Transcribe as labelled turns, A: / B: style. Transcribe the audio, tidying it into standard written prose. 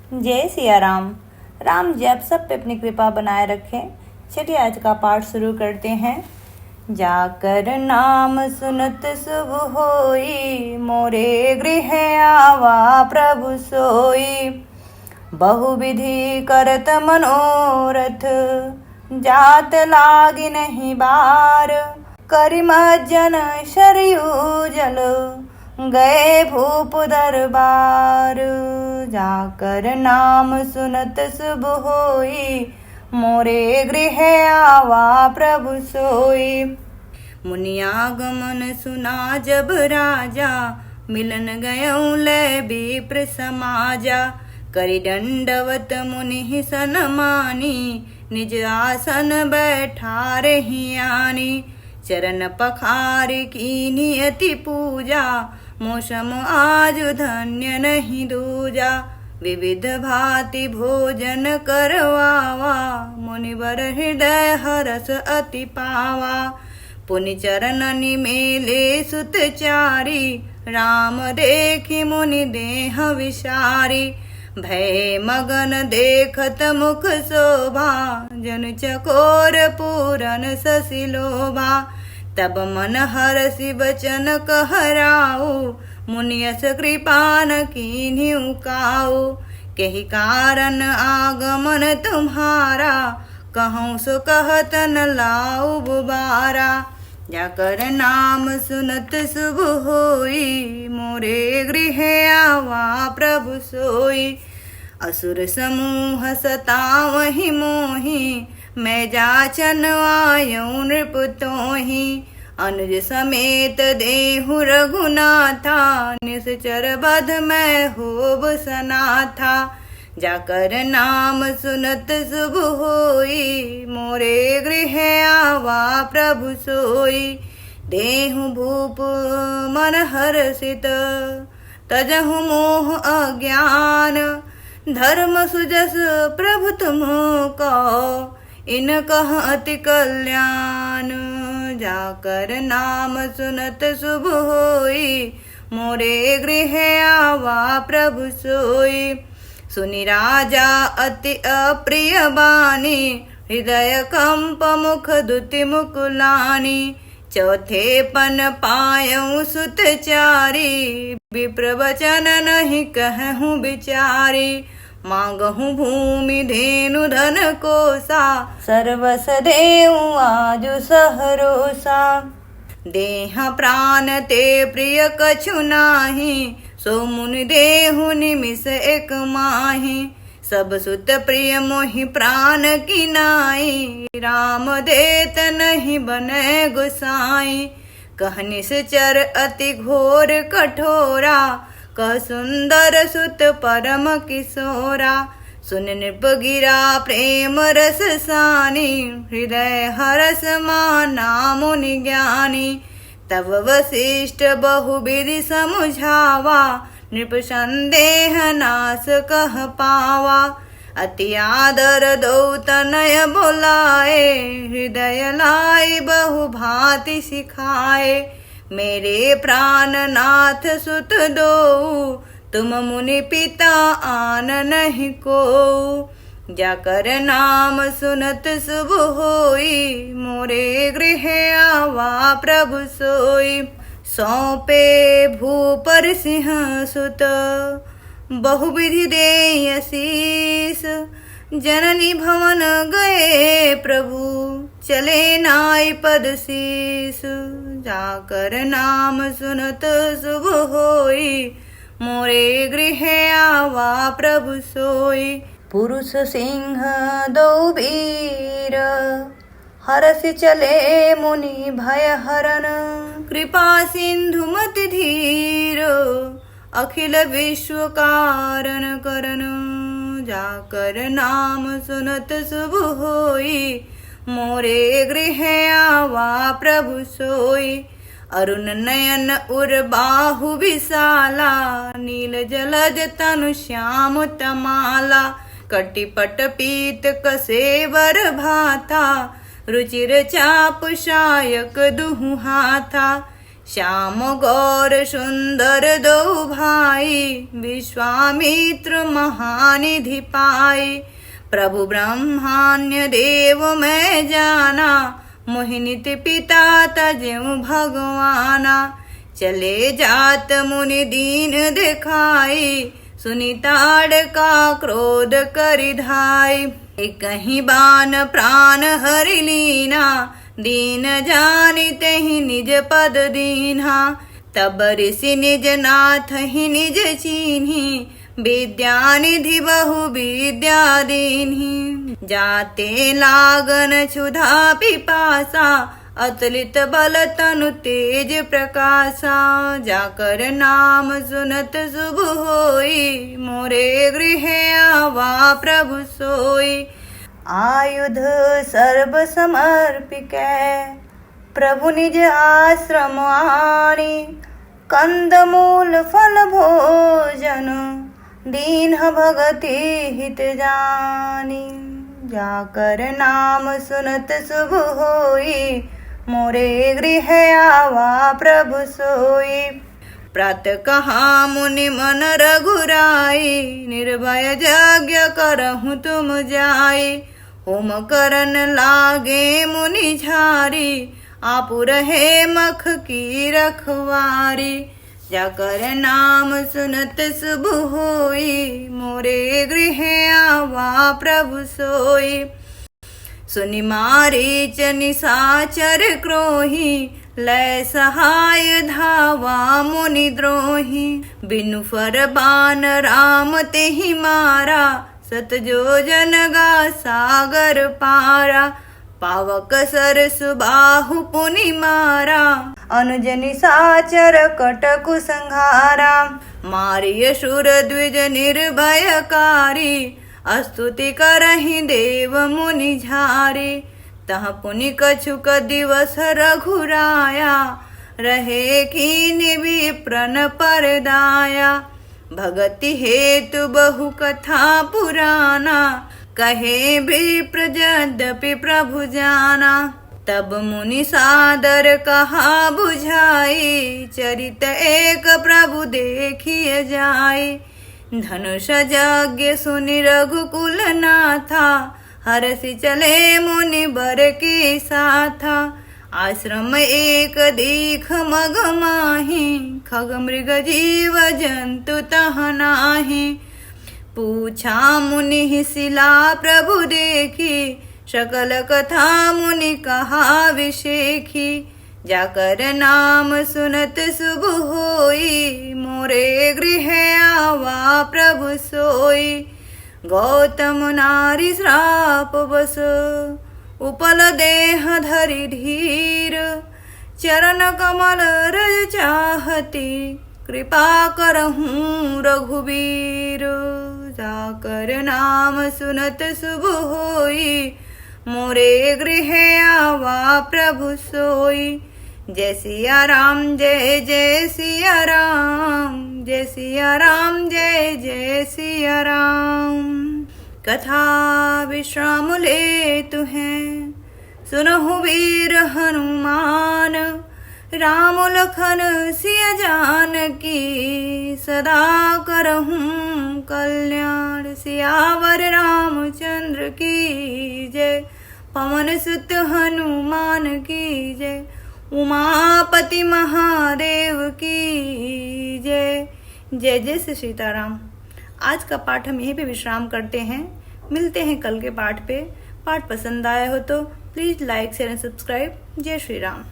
A: जय सिया राम। राम जी आप सब पे अपनी कृपा बनाए रखें। चलिए आज का पाठ शुरू करते हैं। जाकर नाम सुनत शुभ होई, मोरे गृह आवा प्रभु सोई। बहुविधि करत मनोरथ, जात लागी नहीं बार। करि मज्जन शरयू जल, गए भूप दरबार। जाकर नाम सुनत शुभ होई, मोरे गृह आवा प्रभु सोई। मुनियागमन सुना जब राजा, मिलन गयऊँ ले विप्र समाजा। करि दंडवत मुनि सनमानी, निज आसन बैठा रही आनी। चरण पखार कीन्ही अति पूजा, मौसम आज धन्य नहीं दूजा। विविध भांति भोजन करवावा, मुनिवर हृदय हरस अति पावा। पुनि चरणनि मेले सुत चारी, राम देखि मुनि देह विसारी। भय मगन देखत मुख शोभा, जन चकोर पूरन ससिलोभा। तब मन हरषि बचन कहराऊ, मुनियस कृपा न कीन्ह्यु काऊ। केहि कारण आगमन तुम्हारा, कहूँ सो कहत न लाऊ बुबारा। जाकर नाम सुनत शुभ होई, मोरे गृह आवा प्रभु सोई। असुर समूह सतावहि मोहि, मैं जाचन आयऊ नृप तोहि। अनुज समेत देहु रघुनाथा, निश्चर बध मैं होब सनाथा। जाकर नाम सुनत शुभ होई, मोरे गृह आवा प्रभु सोई। देहु भूप मन हर्षित, तजहु मोह अज्ञान। धर्म सुजस प्रभु तुम को, इन कह अति कल्याण। जाकर नाम सुनत शुभ होई, मोरे गृह आवा प्रभु सोई। सुनि राजा अति अप्रिय बानी, हृदय कंप मुख दुति मुकुलानी। चौथे पन पायऊ सुत चारी, विप्र वचन नहीं कहूँ बिचारी। मांगहूँ भूमि धेनु धन कोसा, सर्वस देऊ आजु सहरोसा। देह प्राण ते प्रिय कछु नाही, सो मुनि देहु निमिष एक माही। सब सुत प्रिय मोहि प्राण की नाई, राम देत नहीं बने गोसाई। कह निश्चर अति घोर कठोरा, कह सुंदर सुत परम किशोरा। सुन नृप गिरा प्रेम रस सानी, हृदय हरस माना मुनि ज्ञानी। तब वशिष्ठ बहुविधि समुझावा, नृप संदेह नाश कह पावा। अति आदर दो तनय बोलाए, हृदय लाई बहु भांति सिखाए। मेरे प्राण नाथ सुत दो, तुम मुनि पिता आन नहीं को। जाकर नाम सुनत शुभ होई, मोरे गृह आवा प्रभु सोई। सौंपे भूपर सिंह सुत, बहुविधि देय शीस। जननी भवन गए प्रभु, चले नाई पद शीस। जाकर नाम सुनत शुभ होई, मोरे गृह आवा प्रभु सोई। पुरुष सिंह दो वीर, हरषि चले मुनि भय हरन। कृपा सिंधु मति धीर, अखिल विश्व कारण करन। जाकर नाम सुनत शुभ होई, मोरे गृह आवा प्रभु सोई। अरुण नयन उर बाहु विशाला, नील जलज तनु श्याम तमाला। कटिपट पीत कसेवर भाथा, रुचिर चाप शायक दुहु हाथा। श्याम गौर सुंदर दो भाई, विश्वामित्र महानिधि पाए। प्रभु ब्रह्माण्य देव मैं जाना, मोहिनीत पिता तज्यु भगवाना। चले जात मुनि दीन दिखाई, सुनि ताड़का क्रोध करि धाई। कहीं बान प्राण हरि लीना, दीन जानि तेहि निज पद दीन्हा। तब ऋषि निज नाथ ही निज चीन्ही, विद्यानिधि बहु विद्या दीन्ही। जाते लागन क्षुधा पिपासा, अतुलित बल तनु तेज प्रकाशा। जाकर नाम सुनत शुभ होई, मोरे गृह आवा प्रभु सोई। आयुध सर्व समर्पिकै, प्रभु निज आश्रम आनी। कंदमूल फल भोजन, दीन भगति हित जानी। जाकर नाम सुनत शुभ होई, मोरे गृह आवा प्रभु सोई। प्रातः कहा मुनि मन रघुराई, निर्भय यज्ञ करहु तुम जाई। होम करन लागे मुनि झारी, आपु रहे मख की रखवारी। जाकर नाम सुनत शुभ होई, मोरे गृह आवा प्रभु सोई। सुनि मारीच निशाचर क्रोही, लय सहाय धावा मुनि द्रोही। बिनु फर बान राम तेहि मारा, सत जोजन गा सागर पारा। पावक सरस बाहु पुनि मारा, अनुज निशाचर कटकु संहारा। मारिय शूर द्विज निर्भयकारी, स्तुति करहि देव मुनि झारी। तह पुनि कछुक दिवस रघुराया, रहे कीन विप्रन परदाया। भगति हेतु बहु कथा पुराना, कहे विप्र यद्यपि प्रभु जाना। तब मुनि सादर कहा बुझाई, चरित एक प्रभु देखिए जाई। धनुष यज्ञ सुनि रघुकुल नाथा, हरसि चले मुनि बर के साथा। आश्रम एक दीख मग माही, खग मृग जीव जंतु तह नाही। पूछा मुनि शिला प्रभु देखी, सकल कथा मुनि कहा विशेखी। जाकर नाम सुनत शुभ होई, मोरे गृह आवा प्रभु सोई। गौतम नारी श्राप बस, उपल देह धरि धीर। चरण कमल रज चाहती, कृपा करहूँ रघुबीर। जाकर नाम सुनत शुभ होई, मोरे गृह आवा प्रभु सोई। जय सिया राम जय जय सिया राम, जय सिया राम जय जय सिया राम। कथा विश्राम ले तुम्हें, सुनहु वीर हनुमान। राम लखन सिया जानकी, सदा करहूँ कल्याण। सियावर रामचंद्र की जय, पवन सुत हनुमान की जय। उमापति महादेव की जय। जय जय श्री सीताराम। आज का पाठ हम यहीं पे विश्राम करते हैं। मिलते हैं कल के पाठ पे। पाठ पसंद आया हो तो please like share and subscribe. जय श्री राम।